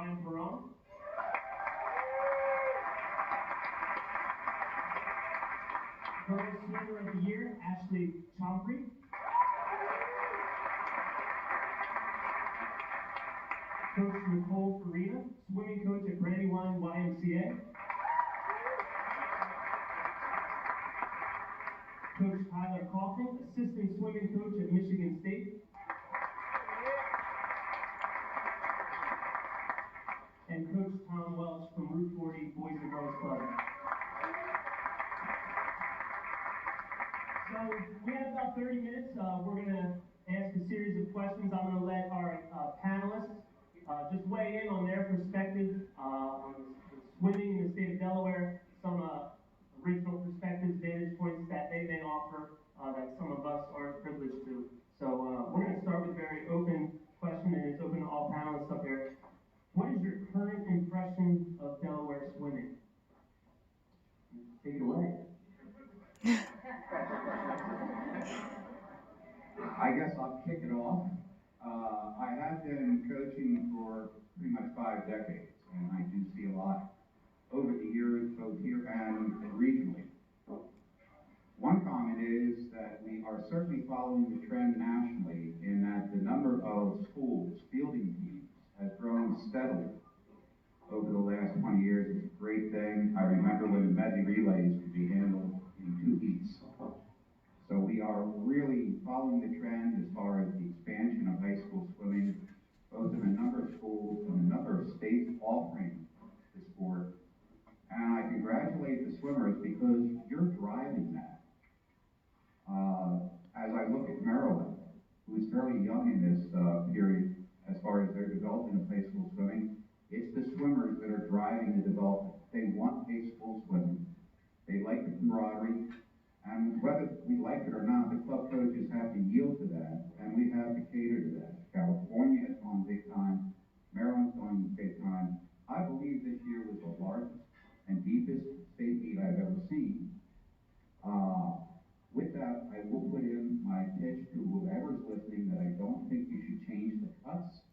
Ryan Perron. Girls Swimmer of the Year, Ashley Chomfrey. Coach Nicole Farina, swimming coach at Brandywine YMCA. Coach Tyler Coffin, assistant swimming coach at Michigan State. And Coach Tom Welch from Route 40 Boys and Girls Club. So we have about 30 minutes. We're going to ask a series of questions. I'm going to let our panelists just weigh in on their perspective on swimming in the state of Delaware, some original perspectives, vantage points that they may offer that some of us aren't privileged to. So we're going to start with a very open question, and it's open to all panelists up here. What is your current impression of Delaware swimming? Take it away. I guess I'll kick it off. I have been coaching for pretty much 5 decades, and I do see a lot over the years, both here and regionally. One comment is that we are certainly following the trend nationally in that the number of schools, fielding teams, has grown steadily over the last 20 years. It's a great thing. I remember when the medley relays could be handled in 2 heats. So we are really following the trend as far as the expansion of high school swimming, both in a number of schools and a number of states offering the sport. And I congratulate the swimmers because you're driving that. As I look at Maryland, who's fairly young in this period as far as their development of high school swimming, it's the swimmers that are driving the development. They want high school swimming. They like the camaraderie. And whether we like it or not, the club coaches have to yield to that, and we have to cater to that. California has gone big time. Maryland's going big time. I believe this year was the largest and deepest state meet I've ever seen. With that, I will put in my pitch to whoever's listening that I don't think you should change the cuts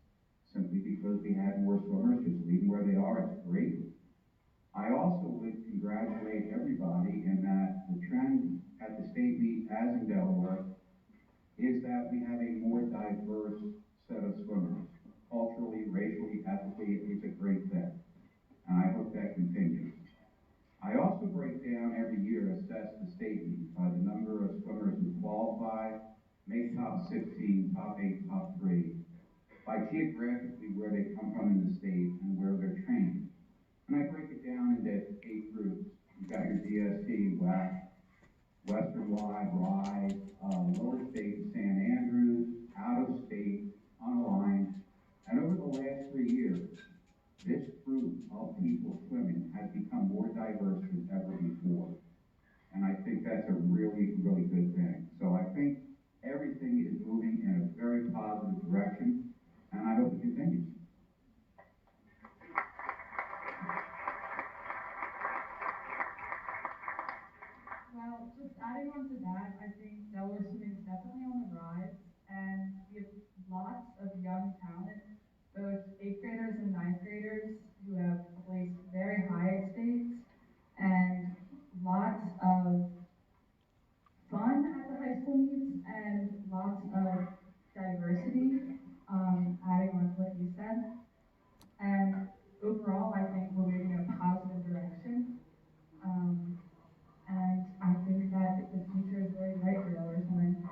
simply because we had more swimmers. Just leave them where they are. It's great. I also would congratulate everybody in that the trend at the state meet, as in Delaware, is that we have a more diverse set of swimmers. Culturally, racially, ethnically, it's a great thing. And I hope that continues. I also break down every year, assess the state meet by the number of swimmers who qualify, make top 16, top 8, top 3, by geographically where they come from in the state and where they're trained. And I break it down into 8 groups. You've got your DST, WAC, Western Y, Rye, lower state, San Andrews, out of state, unaligned. And over the last 3 years, this group of people swimming has become more diverse than ever before. And I think that's a really, really good thing. So I think everything is moving in a very positive direction, and I hope it continues. Well, just adding on to that, I think Delaware swimming is definitely on the rise, and we have lots of young talent, both 8th graders and 9th graders who have placed very high at states, and lots of fun at the high school meets, and lots of diversity, adding on to what you said. And overall, I think we're moving in a positive direction. And I think that the future is very bright for Delaware swimming.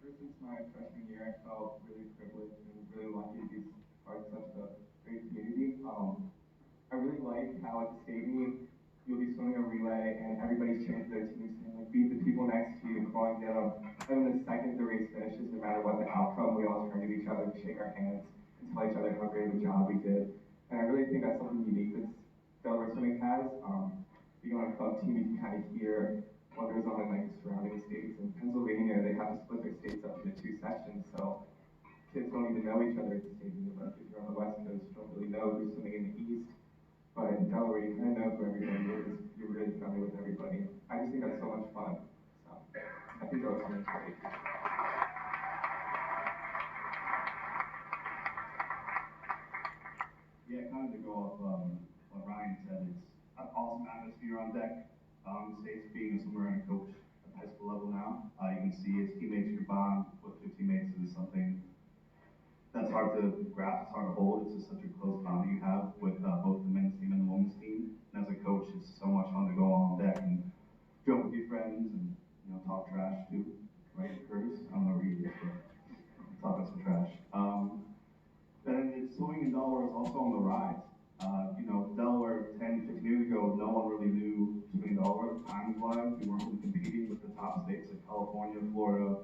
Ever since my freshman year, I felt really privileged and really lucky to be part of such a great community. I really like how at the state meet, you'll be swimming a relay and everybody's cheering for their team, saying like, beat the people next to you and calling down. And then the second the race finishes, no matter what the outcome, we all turn to each other and shake our hands and tell each other how great of a job we did. And I really think that's something unique that Delaware swimming has. Being on a club team, you can kind of hear what goes on in like the surrounding states. In Pennsylvania, they have to split their states up into 2 sections, so kids don't even know each other at the state meet. Like if you're on the West Coast, you don't really know who's swimming in the East. But in Delaware, you kind of know who everybody is. You're really friendly with everybody. I just think that's so much fun. So I think Delaware swimming is great. wanted to go off what Ryan said. It's an awesome atmosphere on deck. States being a swimmer and a coach at the high school level now, you can see his teammates, your bond with your teammates is something that's hard to grasp, it's hard to hold. It's just such a close bond you have with both the men's team and the women's team. And as a coach, it's so much fun to go on deck and joke with your friends and talk trash too, right, Curtis? I don't know where he is, but talking some trash. And it's swimming in Delaware is also on the rise. Delaware 10, 15 years ago, no one really knew swimming in Delaware. Times-wise, we weren't really competing with the top states like California, Florida,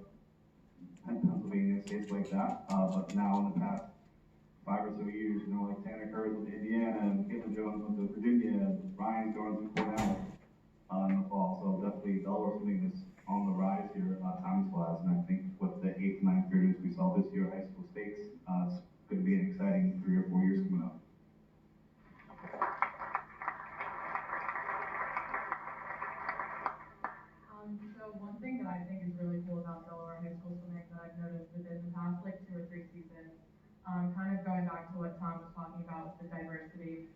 and Pennsylvania, states like that. But now in the past 5 or so years, like Tanner Curtis with Indiana, and Caitlin Jones with Virginia, and Ryan Jones with Cornell in the fall. So definitely Delaware swimming is on the rise here, times-wise. And I think with the 8th and 9th graders we saw this year at high school states, it's going to be an exciting 3 or 4 years coming up. So one thing that I think is really cool about Delaware high school swimming that I've noticed within the past 2 or 3 seasons, kind of going back to what Tom was talking about with the diversity,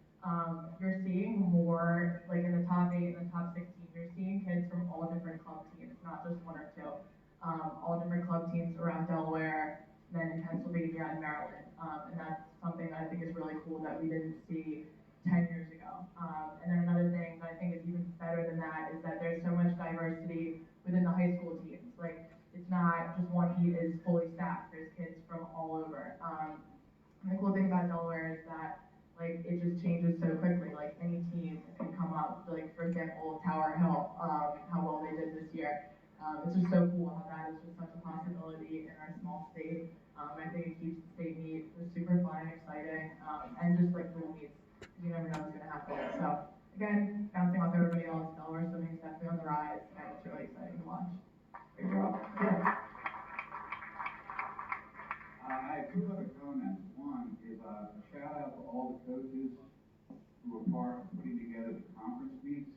you're seeing more, like in the top 8 and the top 16, you're seeing kids from all different club teams, not just 1 or 2. All different club teams around Delaware, then in Pennsylvania and Maryland. And that's something that I think is really cool that we didn't see 10 years ago. And then another thing that I think is even better than that is that there's so much diversity within the high school teams. Like, it's not just one heat is fully stacked. There's kids from all over. And the cool thing about Delaware is that, like, it just changes so quickly. Like, any team can come up. Like, for example, Tower Hill, how well they did this year. It's just so cool how that is just such a possibility in our small state. I think it keeps the state meet super fun and exciting, and just like real meets. You never know what's going to happen. So again, bouncing off everybody else, Delaware swimming is definitely on the rise, and it's really exciting to watch. Hey, Rob. Yeah. I have 2 other comments. One is a shout out to all the coaches who are part of putting together the conference meets.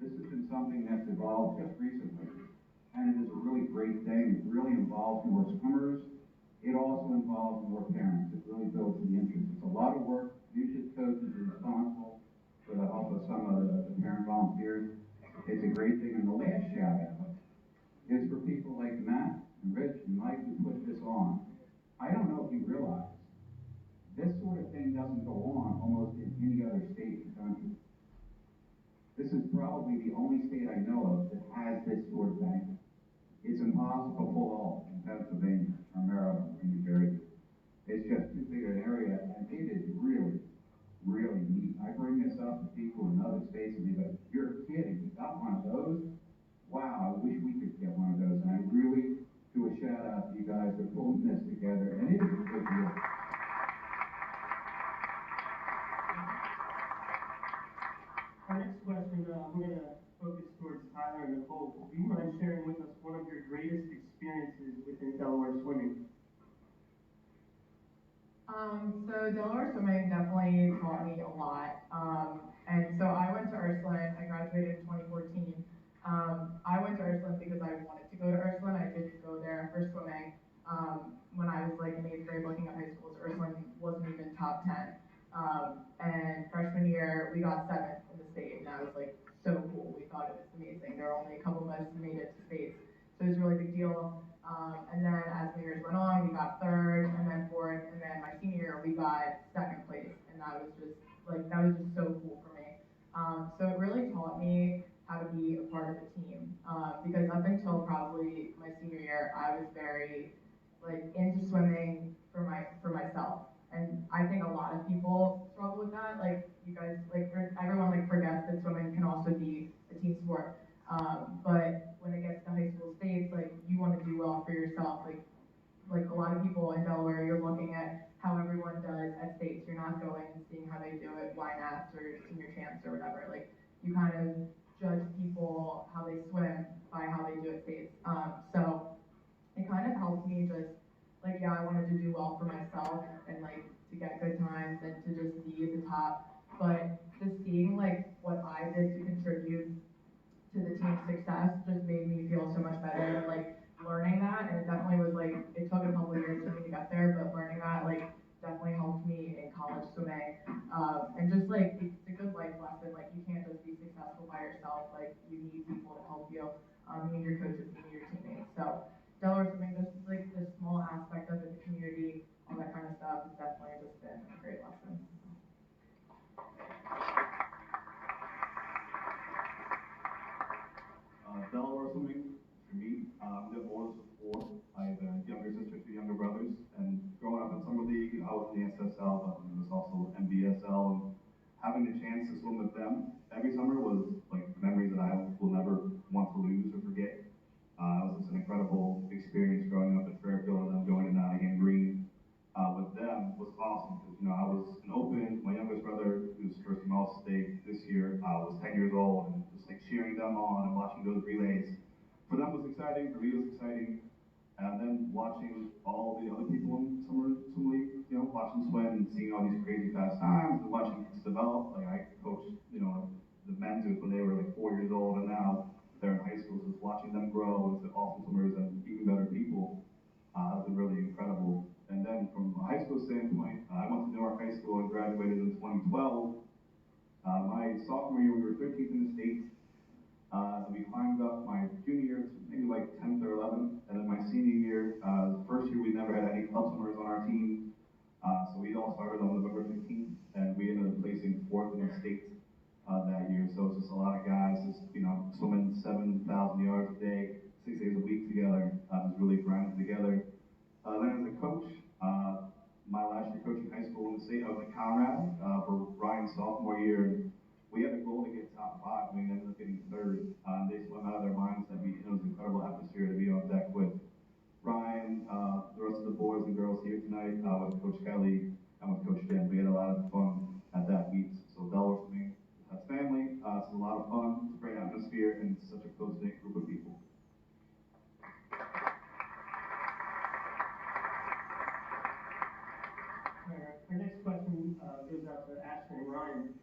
This has been something that's evolved just recently, and it is a really great thing. It really involves more swimmers. It also involves more parents. It really builds the interest. It's a lot of work. Usually coaches are responsible for the help of some of the parent volunteers. It's a great thing. And the last shout out is for people like Matt and Rich and Mike who put this on. I don't know if you realize, this sort of thing doesn't go on almost in any other state in the country. This is probably the only state I know of that has this sort of banquet. It's impossible to pull off in Pennsylvania or Maryland or New Jersey. It's just too big an area, and it is really, really neat. I bring this up to people in other states, and they go, "You're kidding, you got one of those? Wow, I wish we could get one of those." And I really do a shout out to you guys for pulling this together, and it is a big deal. Our next question, we're going to focus towards Tyler and Nicole. Do you mind sharing with us one of your greatest experiences within Delaware swimming? So Delaware swimming definitely taught me a lot. And so I went to Ursuline. I graduated in 2014. I went to Ursuline because I wanted to go to Ursuline. I didn't go there for swimming. When I was like in 8th grade looking at high schools, Ursuline wasn't even top 10. And freshman year, we got 7th in the state, and that was like so cool. We thought it was amazing. There were only a couple of us who made it to states, so it was a really big deal. And then as the years went on, we got 3rd, and then 4th, and then my senior year, we got 2nd place, and that was just so cool for me. So it really taught me how to be a part of a team, because up until probably my senior year, I was very like into swimming for myself. And I think a lot of people struggle with that. Like, you guys, like, everyone, like, forgets that swimming can also be a team sport. But when it gets to high school states, like, you want to do well for yourself. Like a lot of people in Delaware, you're looking at how everyone does at states. You're not going and seeing how they do it, YNATs or senior champs or whatever. Like, you kind of judge people, how they swim, by how they do at states. So it kind of helped me just, like, yeah, I wanted to do well for myself and, like, to get good times and to just be at the top. But just seeing, like, what I did to contribute to the team's success just made me feel so much better. Like, learning that, and it definitely was, like, it took a couple of years for me to get there, but learning that, like, definitely helped me in college swimming, So Delaware swimming, this is like this small aspect of the community, all that kind of stuff. It's definitely just been a great lesson. Delaware swimming, for me, I'm the oldest of four. I have a younger sister, two younger brothers, and growing up in summer league, I was in the SSL, but there was also NBSL, and having the chance to swim with them every summer was like memories that I will never want to lose or forget. It was just an incredible experience growing up at Fairfield and then going to Nottingham Green with them was awesome because I was an open. My youngest brother, who's first in all state this year, was 10 years old, and just like cheering them on and watching those relays. For them was exciting. For me it was exciting. And then watching all the other people in summer swim league, watching swim and seeing all these crazy fast times and watching kids develop. Like I coached, the men's when they were like 4 years old, and now they're in high school. So just watching them grow into awesome swimmers and even better people has been really incredible. And then from a high school standpoint, I went to Newark High School and graduated in 2012. My sophomore year, we were 13th in the state. We climbed up my junior year to maybe like 10th or 11th. And then my senior year, the first year we never had any club swimmers on our team. So we all started on November 15th, and we ended up placing 4th in the state that year. So it's just a lot of guys just, swimming 7,000 yards a day, 6 days a week together, just really grinding together. Then as a coach, my last year coaching high school in the state, I was at Conrad for Ryan's sophomore year. We had a goal to get top 5, and we ended up getting 3rd. They swam out of their minds that it was an incredible atmosphere to be on deck with Ryan, the rest of the boys and girls here tonight, with Coach Kelly and with Coach Jen. We had a lot of fun at that meet. So Delaware swimming has family. It's a lot of fun. It's a great atmosphere, and it's such a close-knit group of people. Our next question goes out to Ashton and Ryan.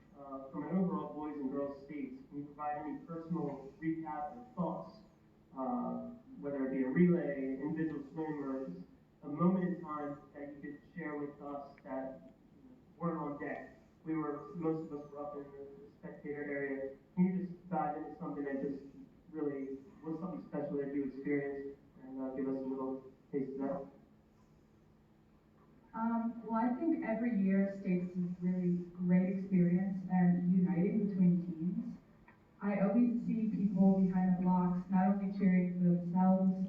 From an overall boys and girls state, can you provide any personal recap or thoughts, whether it be a relay, individual swim, or just a moment in time that you could share with us that weren't on deck? Most of us were up in the spectator area. Can you just dive into something that just really was something special that you experienced and give us a little taste of that? Well, I think every year states is really great experience and uniting between teams. I always see people behind the blocks not only cheering for themselves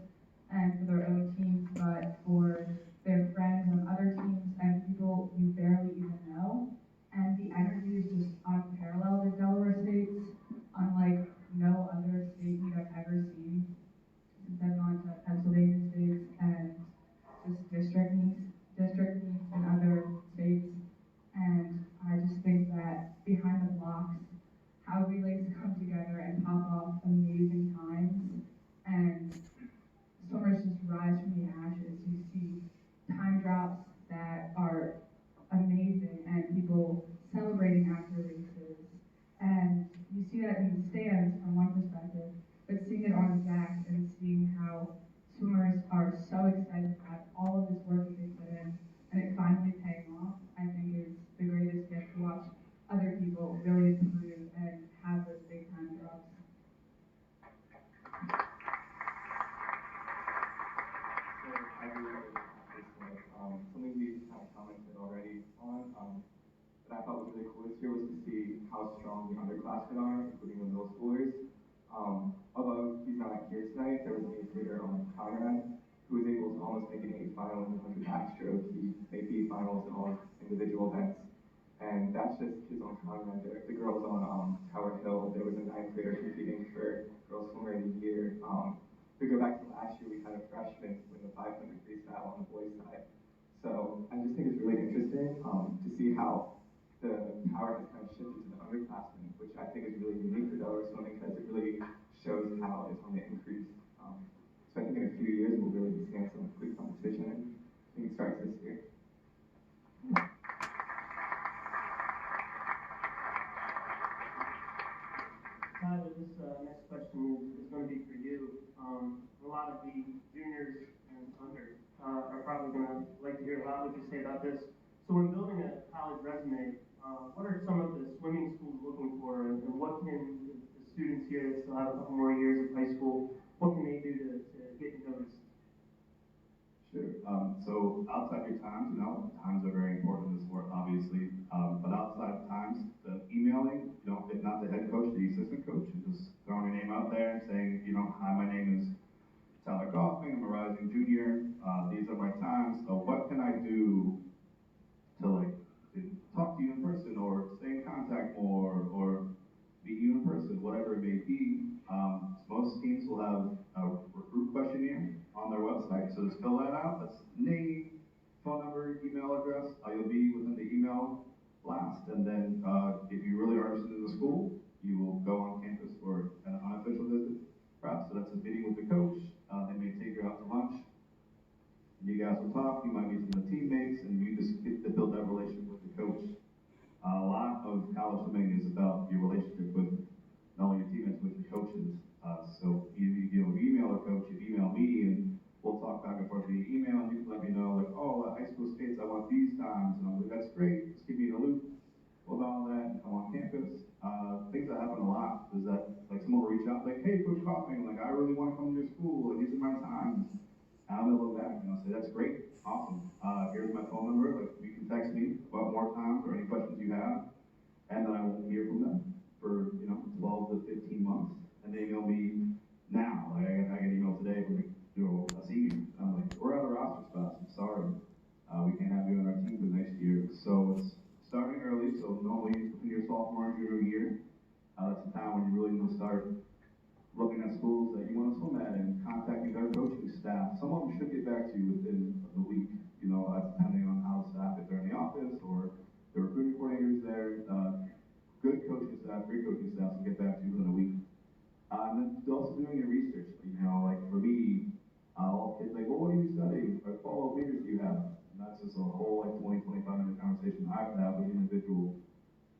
and for their own teams, but for their friends on other teams and people you barely even know. And the energy is just unparalleled in Delaware States, unlike no other state meet I've ever seen since I've gone to Pennsylvania states and just district meets in other states. And I just think that behind the blocks, how relays come together and pop off amazing times, and swimmers just rise from the ashes. You see time drops that are amazing and people celebrating after races. And you see that in the stands from one perspective, but seeing it on deck and seeing how swimmers are so excited about all of this work that they put in and it finally paying off, I think is the greatest gift to watch other people really improve and have those big time drops. So I really like this something we kind of commented already on, that I thought was really cool this year was to see how strong the underclassmen are, including the middle schoolers. Although he's not here tonight, there was an 8th grader on Conrad who was able to almost make an 8 final in the 100 backstroke. He made B finals in all individual events. And that's just kids on Conrad. The girls on Tower Hill, there was a 9th grader competing for Girls Swimmer of the Year. To go back to last year, we had a freshman win the 500 freestyle on the boys' side. So I just think it's really interesting to see how the power has kind of shifted to the underclassmen, which I think is really unique for Delaware swimming because it really shows how it's on the increase. So I think in a few years we'll really be seeing some good competition. I think it starts this year. Tyler, this next question is going to be for you. A lot of the juniors and under are probably going to like to hear a lot what you say about this. So when building a college resume, what are some of the swimming schools looking for, and what can the students here that still have a couple more years of high school, what can they do to get into those So outside your times, times are very important in this sport, obviously. But outside times, the emailing, if not the head coach, the assistant coach, and just throwing your name out there and saying, hi, my name is Tyler Goffman, I'm a rising junior. These are my times. So what can I do to talk to you in person or stay in contact more or meet you in person, whatever it may be. Most teams will have a recruit questionnaire on their website, so just fill that out. That's name, phone number, email address. You'll be within the email blast, and then if you really are interested in the school, you will go on campus for an unofficial visit. Perhaps so that's a meeting with the coach. They may take you out to lunch. You guys will talk. You might meet some of the teammates, and you just get to build that relationship with the coach. A lot of college swimming is about your relationship with not only your teammates, but your coaches. So you email a coach, you email me, and we'll talk back and forth via email. You can let me know, high school skates, I want these times. And I'm like, that's great. Just keep me in the loop. What about all that? Come on campus. Things that happen a lot is that, someone will reach out, hey, Coach Kaufman, I really want to come to your school, and these are my times. And I'm gonna look back and I'll say, that's great, awesome. Here's my phone number. You can text me about more times or any questions you have, and then I won't hear from them for 12 to 15 months. And they email me now. I got an email today from a senior. I'm like, we're out of roster spots. I'm sorry, we can't have you on our team for next year. So it's starting early. So normally in your sophomore and junior year, that's the time when you really need to start looking at schools that you want to swim at and contacting their coaching staff. Some of them should get back to you within the week, depending on how the staff, if they're in the office or the recruiting coordinators there. Good coaching staff, great coaching staff will get back to you within a week. And then also doing your research. For me, all kids well, what are you studying? Or what majors do you have? And that's just a whole 20, 25-minute conversation I would have with an individual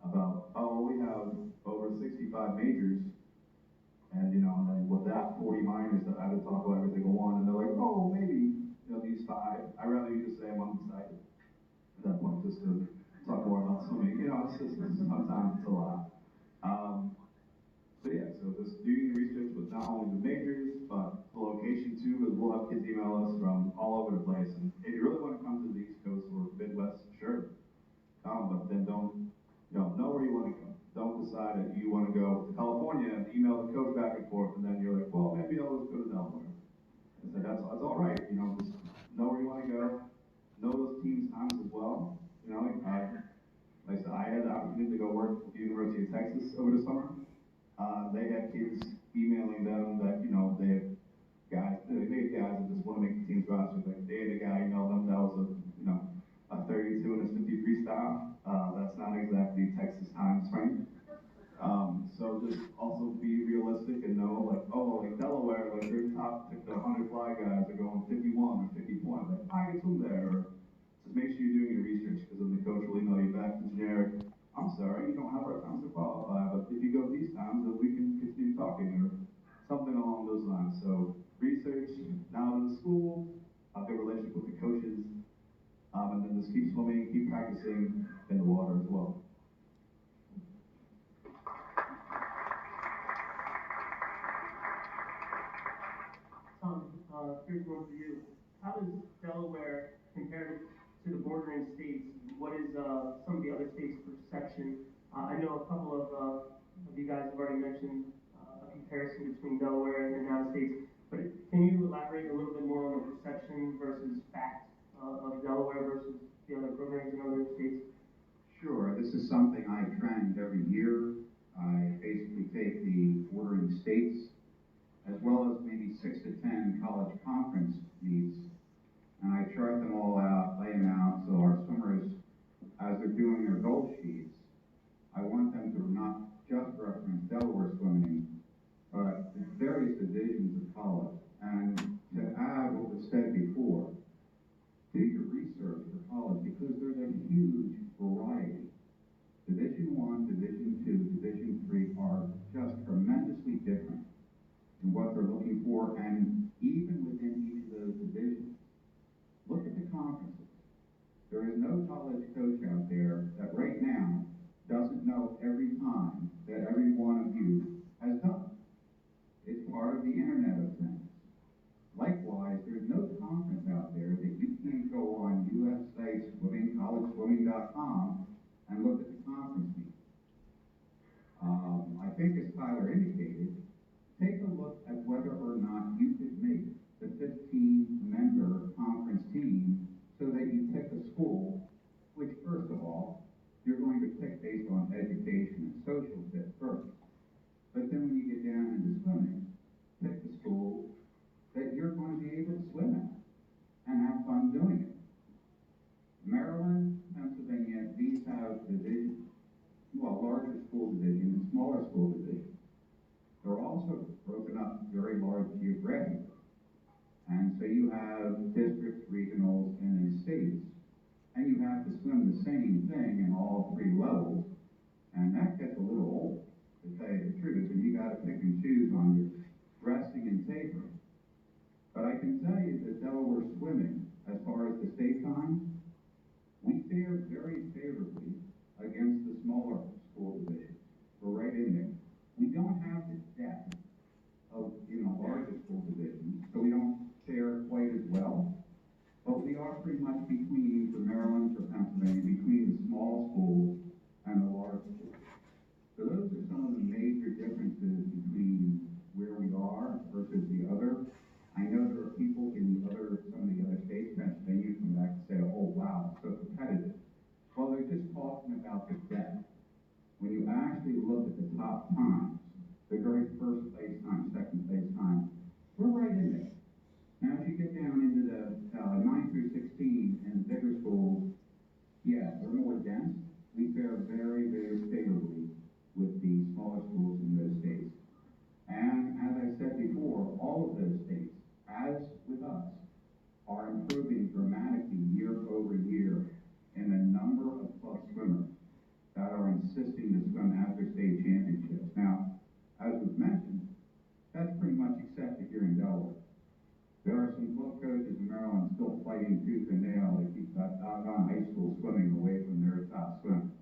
about, we have over 65 majors. And and then with that 40 minors that I had to talk about every single one, and they're like, maybe these 5. I'd rather you just say I'm undecided at that point, just to talk more about swimming. It's just sometimes it's a lot. But yeah, so just doing research with not only the majors, but the location too, because we'll have kids email us from all over the place. And if you really want to come to the East Coast or Midwest, sure, come, but then don't know where you want to go. Don't decide that you want to go to California and email the coach back and forth, and then you're like, well, maybe I'll just go to Delaware. I said, that's all right. Just know where you want to go. Know those teams' times as well. Like I said, I had the opportunity to go work at the University of Texas over the summer. They had kids emailing them that, they had guys that just want to make the team's roster. They had a guy email them that was a 32 and a 50 freestyle. That's not exactly Texas time frame. So just also be realistic and know, Delaware, their top 100 fly guys are going 51 or 50 points. I get them there. Or just make sure you're doing your research, because then the coach will email you back to generic. I'm sorry, you don't have our times to qualify, but if you go these times, then we can continue talking, or something along those lines. So research, now to the school, have a good relationship with the coaches, and then just keep swimming, keep practicing in the water as well. Tom, here's one for you. How does Delaware compare to the bordering states? What is some of the other states' perception? I know a couple of you guys have already mentioned a comparison between Delaware and out of states, but can you elaborate a little bit more on the perception versus fact of Delaware versus the other programs in other states? Sure, this is something I trend every year. I basically take the bordering states, as well as maybe 6 to 10 college conference meets, and I chart them all out, lay them out, so our swimmers, as they're doing their goal sheets, I want them to not just reference Delaware swimming, but the various divisions of college. And to add what was said before, do your research for college, because there's a huge variety. Division I, Division II, Division III are just tremendously different in what they're looking for, and even within each of those divisions. Look at the conferences. There is no college coach out there that right now doesn't know every time that every one of you has done. It's part of the Internet of Things. Likewise, there's no conference out there that you can't go on USA Swimming, collegeswimming.com and look at the conference meeting. I think as Tyler indicated, take a look at whether or not you could make the 15-member conference team so that you pick a school, which first of all, you're going to pick based on education and social fit first. But then when you get down into swimming, pick the school that you're going to be able to swim at and have fun doing it. Maryland, Pennsylvania, these have divisions. Well, larger school division and smaller school division. They're also broken up very large geographically. And so you have districts, regionals, and then states. And you have to swim the same thing in all three levels. And that gets a little old, to tell you the truth. And you got to pick and choose on your resting and tapering. But I can tell you that Delaware swimming, as far as the state time, we fare very favorably against the smaller school divisions. We're right in there. We don't have the depth of, larger school divisions, so we don't fare quite as well. But we are pretty much between, for Maryland, for Pennsylvania, between the small schools and the large schools. So those are some of the major differences between where we are versus the other. I know there are people in some of the other states, Pennsylvania, come back and say, oh wow, it's so competitive. Well, they're just talking about the depth. When you actually look at the top times, the very first place time, second place time, we're right in there. Now, as you get down into the 9 through 16 and bigger schools, yeah, they're more dense. We fare very, very favorably with the smaller schools in those states. And as I said before, all of those states, as with us, are improving dramatically year over year in the number of club swimmers that are insisting to swim at their state championships. Now, as was mentioned, that's pretty much accepted here in Delaware. There are some club coaches in Maryland still fighting tooth and nail to keep that doggone high school swimming away from their top swimmers.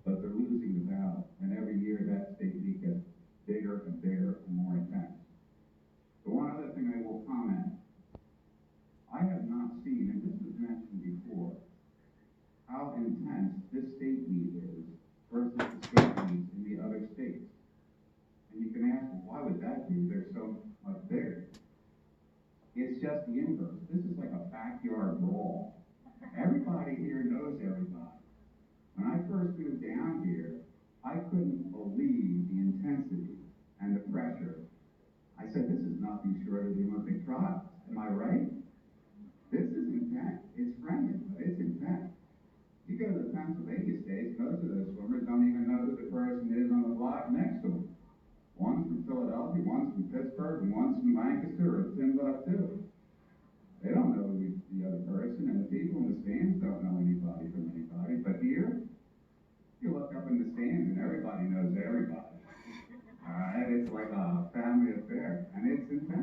But they're losing the battle, and every year that state league gets bigger and bigger and more intense. The one other thing I will comment, I have not seen, and this was mentioned before, how intense this state meet is versus the state meets in the other states. And you can ask, well, why would that be? They're so much bigger. It's just the inverse. This is like a backyard brawl. Everybody here knows everybody. When I first moved down here, I couldn't believe the intensity and the pressure. I said, this is nothing short of the Olympic trials. Am I right? This is intense. It's friendly, but it's intense. You go to the Pennsylvania states, most of those swimmers don't even know who the person is on the block next to them. One's from Philadelphia, one's from Pittsburgh, and one's from Lancaster or Timbuktu. They don't know the other person, and the people in the stands don't know anybody from anybody. But here, you look up in the stands and everybody knows everybody. All right, it's like a family affair, and it's intense.